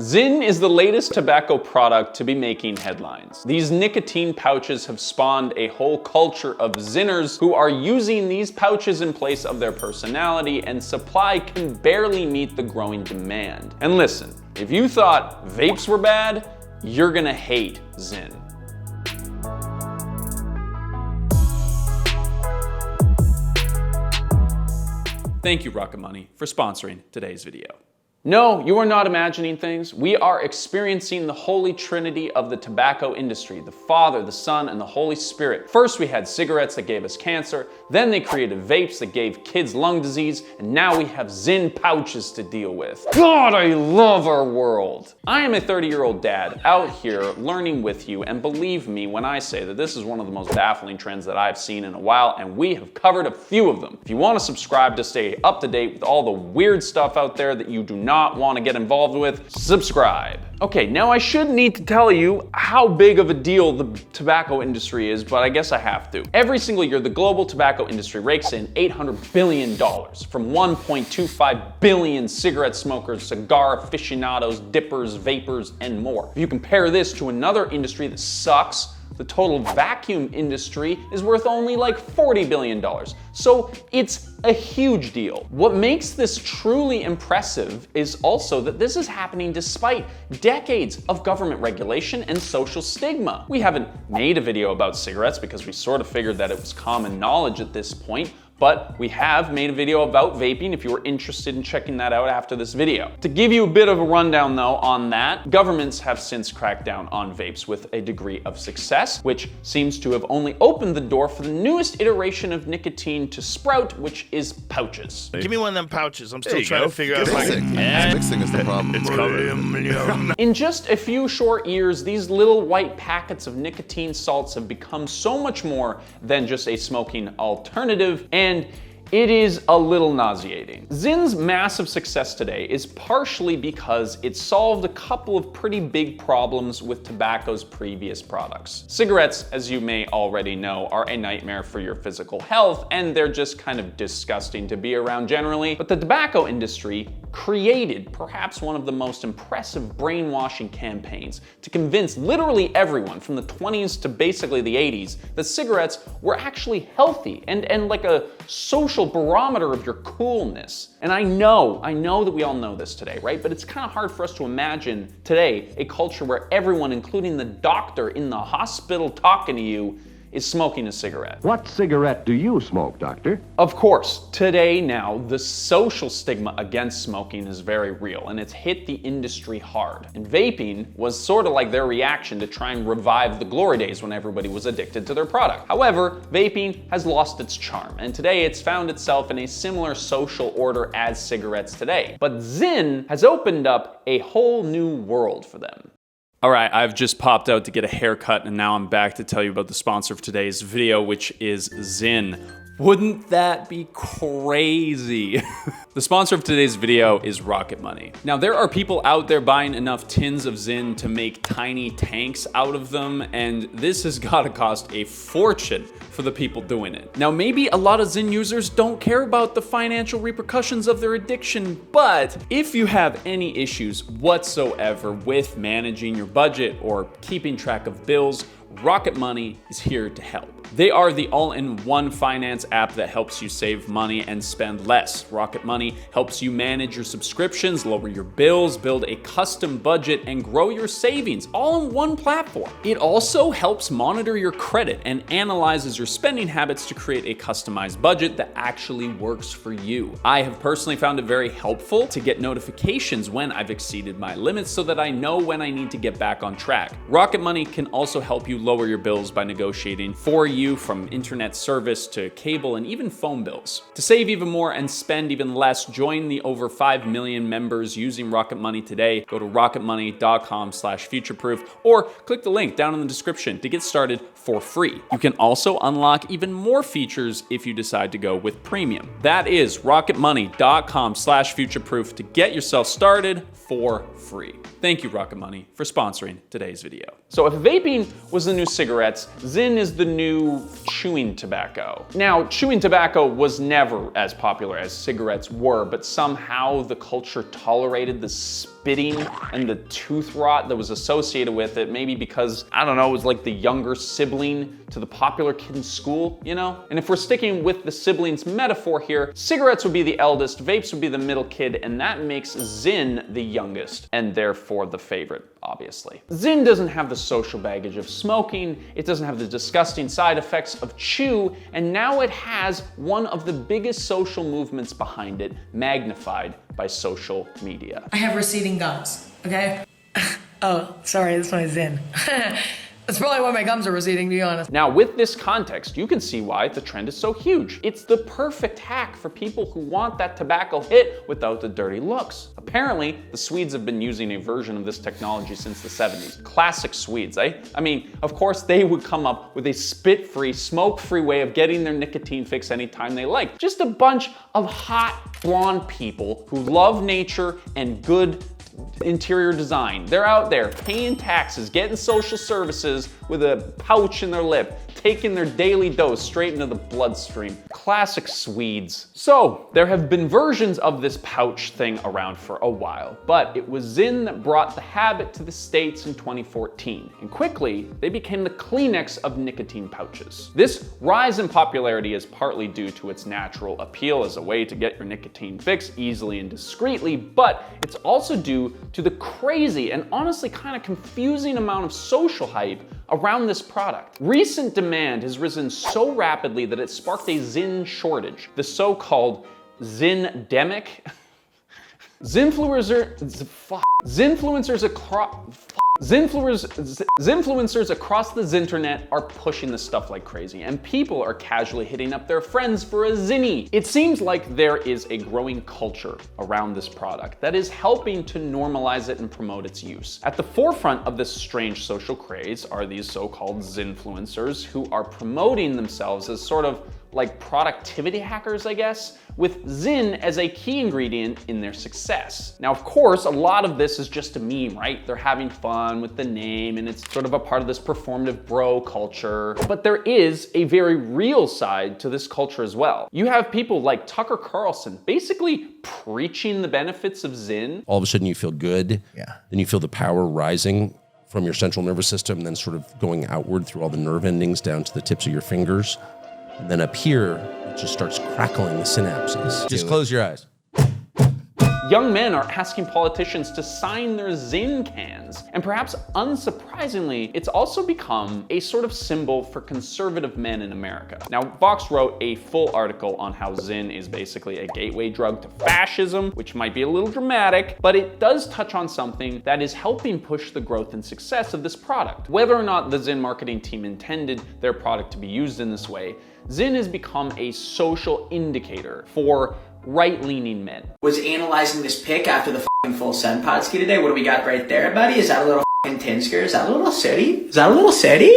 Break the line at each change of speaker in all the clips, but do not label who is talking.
ZYN is the latest tobacco product to be making headlines. These nicotine pouches have spawned a whole culture of zynners who are using these pouches in place of their personality, and supply can barely meet the growing demand. And listen, if you thought vapes were bad, you're gonna hate ZYN. Thank you, Rocket Money, for sponsoring today's video. No, you are not imagining things. We are experiencing the holy trinity of the tobacco industry, the Father, the Son, and the Holy Spirit. First, we had cigarettes that gave us cancer, then they created vapes that gave kids lung disease, and now we have ZYN pouches to deal with. God, I love our world. I am a 30-year-old dad out here learning with you, and believe me when I say that this is one of the most baffling trends that I've seen in a while, and we have covered a few of them. If you want to subscribe to stay up to date with all the weird stuff out there that you do not want to get involved with, subscribe. Okay, now I should need to tell you how big of a deal the tobacco industry is, but I guess I have to. Every single year, the global tobacco industry rakes in $800 billion from 1.25 billion cigarette smokers, cigar aficionados, dippers, vapors, and more. If you compare this to another industry that sucks, the total vacuum industry is worth only like $40 billion. So it's a huge deal. What makes this truly impressive is also that this is happening despite decades of government regulation and social stigma. We haven't made a video about cigarettes because we sort of figured that it was common knowledge at this point, but we have made a video about vaping if you were interested in checking that out after this video. To give you a bit of a rundown though on that, governments have since cracked down on vapes with a degree of success, which seems to have only opened the door for the newest iteration of nicotine to sprout, which is pouches.
Give me one of them pouches. I'm still trying to figure out if I can.
Mixing is the problem.
It's covered.
In just a few short years, these little white packets of nicotine salts have become so much more than just a smoking alternative, and it is a little nauseating. ZYN's massive success today is partially because it solved a couple of pretty big problems with tobacco's previous products. Cigarettes, as you may already know, are a nightmare for your physical health, and they're just kind of disgusting to be around generally. But the tobacco industry created perhaps one of the most impressive brainwashing campaigns to convince literally everyone from the 20s to basically the 80s that cigarettes were actually healthy and like a social barometer of your coolness. And I know that we all know this today, right? But it's kind of hard for us to imagine today a culture where everyone, including the doctor in the hospital talking to you, is smoking a cigarette.
What cigarette do you smoke, doctor?
Of course, today now, the social stigma against smoking is very real, and it's hit the industry hard. And vaping was sort of like their reaction to try and revive the glory days when everybody was addicted to their product. However, vaping has lost its charm, and today it's found itself in a similar social order as cigarettes today. But ZYN has opened up a whole new world for them. All right, I've just popped out to get a haircut, and now I'm back to tell you about the sponsor of today's video, which is ZYN. Wouldn't that be crazy? The sponsor of today's video is Rocket Money. Now, there are people out there buying enough tins of ZYN to make tiny tanks out of them, and this has gotta cost a fortune for the people doing it. Now, maybe a lot of ZYN users don't care about the financial repercussions of their addiction, but if you have any issues whatsoever with managing your budget or keeping track of bills, Rocket Money is here to help. They are the all-in-one finance app that helps you save money and spend less. Rocket Money helps you manage your subscriptions, lower your bills, build a custom budget, and grow your savings all in one platform. It also helps monitor your credit and analyzes your spending habits to create a customized budget that actually works for you. I have personally found it very helpful to get notifications when I've exceeded my limits so that I know when I need to get back on track. Rocket Money can also help you lower your bills by negotiating for you from internet service to cable and even phone bills. To save even more and spend even less, join the over 5 million members using Rocket Money today. Go to rocketmoney.com/futureproof or click the link down in the description to get started for free. You can also unlock even more features if you decide to go with premium. That is rocketmoney.com/futureproof to get yourself started for free. Thank you, Rocket Money, for sponsoring today's video. So if vaping was the new cigarettes, ZYN is the new chewing tobacco. Now, chewing tobacco was never as popular as cigarettes were, but somehow the culture tolerated the spitting and the tooth rot that was associated with it, maybe because, I don't know, it was like the younger sibling to the popular kid in school, you know? And if we're sticking with the siblings metaphor here, cigarettes would be the eldest, vapes would be the middle kid, and that makes ZYN the youngest, and therefore the favorite, obviously. ZYN doesn't have the social baggage of smoking, it doesn't have the disgusting side effects of chew, and now it has one of the biggest social movements behind it, magnified by social media.
I have receding gums, okay? Oh, sorry, that's my ZYN. That's probably why my gums are receding, to be honest.
Now, with this context, you can see why the trend is so huge. It's the perfect hack for people who want that tobacco hit without the dirty looks. Apparently, the Swedes have been using a version of this technology since the 70s. Classic Swedes, eh? I mean, of course, they would come up with a spit-free, smoke-free way of getting their nicotine fix anytime they like. Just a bunch of hot, blonde people who love nature and good interior design. They're out there paying taxes, getting social services with a pouch in their lip, taking their daily dose straight into the bloodstream. Classic Swedes. So, there have been versions of this pouch thing around for a while, but it was ZYN that brought the habit to the States in 2014. And quickly, they became the Kleenex of nicotine pouches. This rise in popularity is partly due to its natural appeal as a way to get your nicotine fix easily and discreetly, but it's also due to the crazy and honestly kind of confusing amount of social hype around this product. Recent demand has risen so rapidly that it sparked a ZYN shortage, the so-called ZYN-demic. Zinfluencers across the Zinternet are pushing this stuff like crazy, and people are casually hitting up their friends for a zinny. It seems like there is a growing culture around this product that is helping to normalize it and promote its use. At the forefront of this strange social craze are these so-called Zinfluencers who are promoting themselves as sort of like productivity hackers, I guess, with ZYN as a key ingredient in their success. Now, of course, a lot of this is just a meme, right? They're having fun with the name and it's sort of a part of this performative bro culture. But there is a very real side to this culture as well. You have people like Tucker Carlson basically preaching the benefits of ZYN.
All of a sudden you feel good.
Yeah.
Then you feel the power rising from your central nervous system and then sort of going outward through all the nerve endings down to the tips of your fingers. And then up here, it just starts crackling the synapses. Just close your eyes.
Young men are asking politicians to sign their ZYN cans. And perhaps unsurprisingly, it's also become a sort of symbol for conservative men in America. Now, Vox wrote a full article on how ZYN is basically a gateway drug to fascism, which might be a little dramatic, but it does touch on something that is helping push the growth and success of this product. Whether or not the ZYN marketing team intended their product to be used in this way, ZYN has become a social indicator for right-leaning men.
Was analyzing this pic after the fucking full Sun Podski today. What do we got right there, buddy? Is that a little fucking Tinsker? Is that a little city? Is that a little city?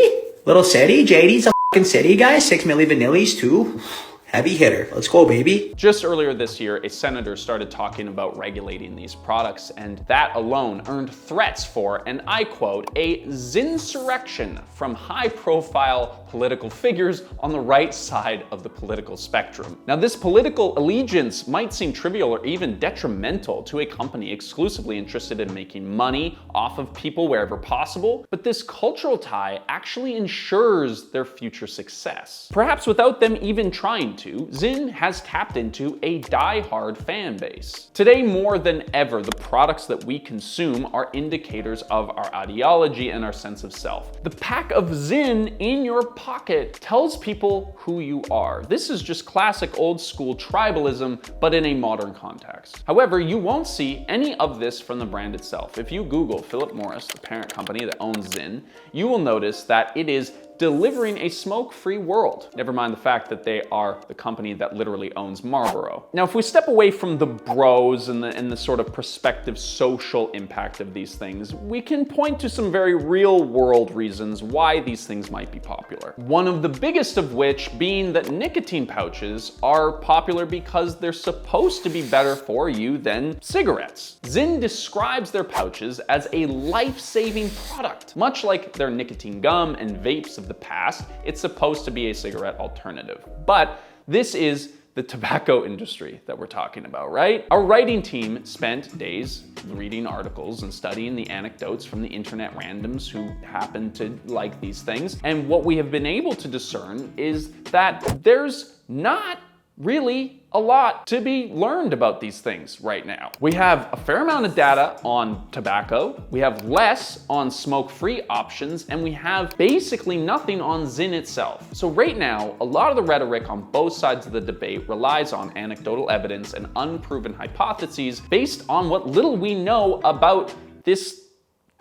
Little city? JD's a fucking city guy. 6 milli vanillis too. Heavy hitter. Let's go, baby.
Just earlier this year, a senator started talking about regulating these products, and that alone earned threats for, and I quote, a ZYNsurrection from high-profile political figures on the right side of the political spectrum. Now, this political allegiance might seem trivial or even detrimental to a company exclusively interested in making money off of people wherever possible, but this cultural tie actually ensures their future success. Perhaps without them even trying to, ZYN has tapped into a die-hard fan base. Today, more than ever, the products that we consume are indicators of our ideology and our sense of self. The pack of ZYN in your pocket tells people who you are. This is just classic old school tribalism, but in a modern context. However, you won't see any of this from the brand itself. If you Google Philip Morris, the parent company that owns ZYN, you will notice that it is delivering a smoke-free world. Never mind the fact that they are the company that literally owns Marlboro. Now, if we step away from the bros and the sort of prospective social impact of these things, we can point to some very real-world reasons why these things might be popular. One of the biggest of which being that nicotine pouches are popular because they're supposed to be better for you than cigarettes. ZYN describes their pouches as a life-saving product. Much like their nicotine gum and vapes of the past, it's supposed to be a cigarette alternative. But this is the tobacco industry that we're talking about, right? Our writing team spent days reading articles and studying the anecdotes from the internet randoms who happen to like these things. And what we have been able to discern is that there's not really a lot to be learned about these things right now. We have a fair amount of data on tobacco, we have less on smoke-free options, and we have basically nothing on ZYN itself. So right now, a lot of the rhetoric on both sides of the debate relies on anecdotal evidence and unproven hypotheses based on what little we know about this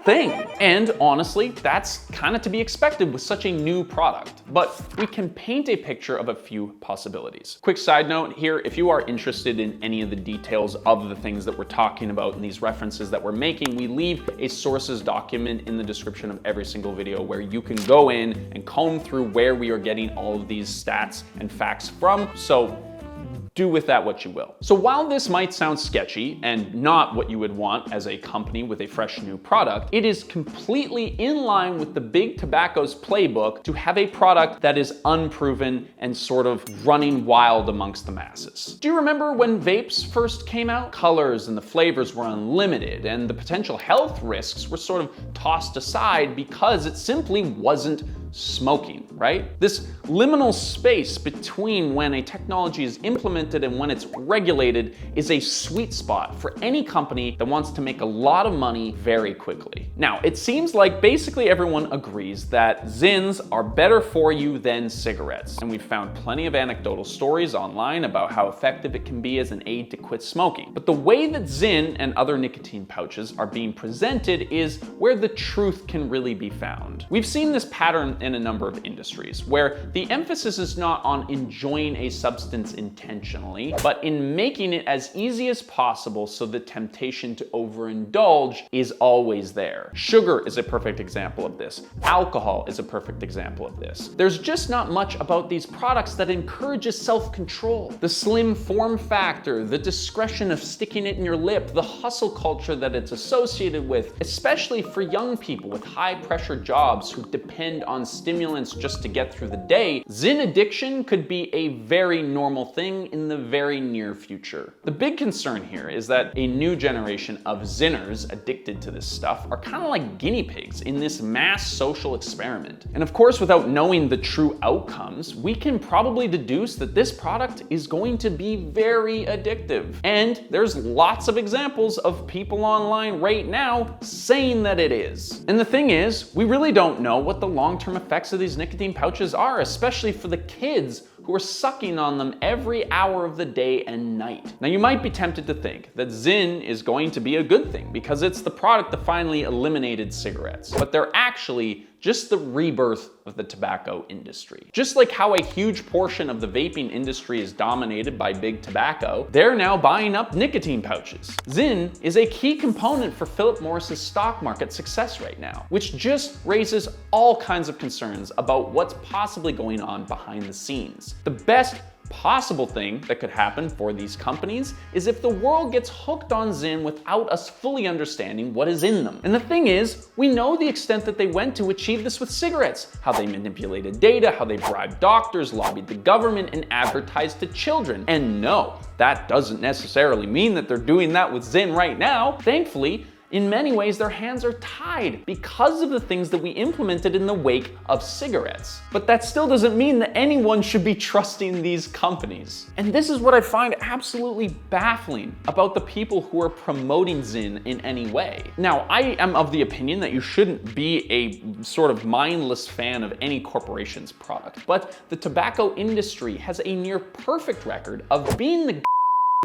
thing. And honestly, that's kind of to be expected with such a new product. But we can paint a picture of a few possibilities. Quick side note here, if you are interested in any of the details of the things that we're talking about and these references that we're making, we leave a sources document in the description of every single video where you can go in and comb through where we are getting all of these stats and facts from. So do with that what you will. So while this might sound sketchy and not what you would want as a company with a fresh new product, it is completely in line with the big tobacco's playbook to have a product that is unproven and sort of running wild amongst the masses. Do you remember when vapes first came out? Colors and the flavors were unlimited and the potential health risks were sort of tossed aside because it simply wasn't smoking, right? This liminal space between when a technology is implemented and when it's regulated is a sweet spot for any company that wants to make a lot of money very quickly. Now, it seems like basically everyone agrees that ZYNs are better for you than cigarettes, and we've found plenty of anecdotal stories online about how effective it can be as an aid to quit smoking. But the way that ZYN and other nicotine pouches are being presented is where the truth can really be found. We've seen this pattern in a number of industries where the emphasis is not on enjoying a substance intentionally, but in making it as easy as possible so the temptation to overindulge is always there. Sugar is a perfect example of this. Alcohol is a perfect example of this. There's just not much about these products that encourages self-control. The slim form factor, the discretion of sticking it in your lip, the hustle culture that it's associated with, especially for young people with high pressure jobs who depend on stimulants just to get through the day, ZYN addiction could be a very normal thing in the very near future. The big concern here is that a new generation of ZYNers addicted to this stuff are kind of like guinea pigs in this mass social experiment. And of course, without knowing the true outcomes, we can probably deduce that this product is going to be very addictive. And there's lots of examples of people online right now saying that it is. And the thing is, we really don't know what the long-term effects of these nicotine pouches are, especially for the kids who are sucking on them every hour of the day and night. Now, you might be tempted to think that ZYN is going to be a good thing because it's the product that finally eliminated cigarettes, but they're actually just the rebirth of the tobacco industry. Just like how a huge portion of the vaping industry is dominated by big tobacco, they're now buying up nicotine pouches. ZYN is a key component for Philip Morris's stock market success right now, which just raises all kinds of concerns about what's possibly going on behind the scenes. The best possible thing that could happen for these companies is if the world gets hooked on ZYN without us fully understanding what is in them. And the thing is, we know the extent that they went to achieve this with cigarettes, how they manipulated data, how they bribed doctors, lobbied the government, and advertised to children. And no, that doesn't necessarily mean that they're doing that with ZYN right now. Thankfully, in many ways, their hands are tied because of the things that we implemented in the wake of cigarettes. But that still doesn't mean that anyone should be trusting these companies. And this is what I find absolutely baffling about the people who are promoting ZYN in any way. Now, I am of the opinion that you shouldn't be a sort of mindless fan of any corporation's product, but the tobacco industry has a near perfect record of being the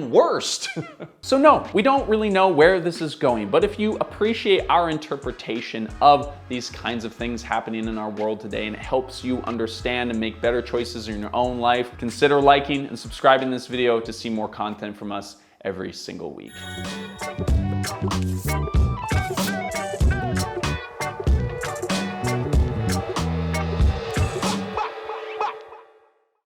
worst. So no, we don't really know where this is going, but if you appreciate our interpretation of these kinds of things happening in our world today and it helps you understand and make better choices in your own life, consider liking and subscribing this video to see more content from us every single week.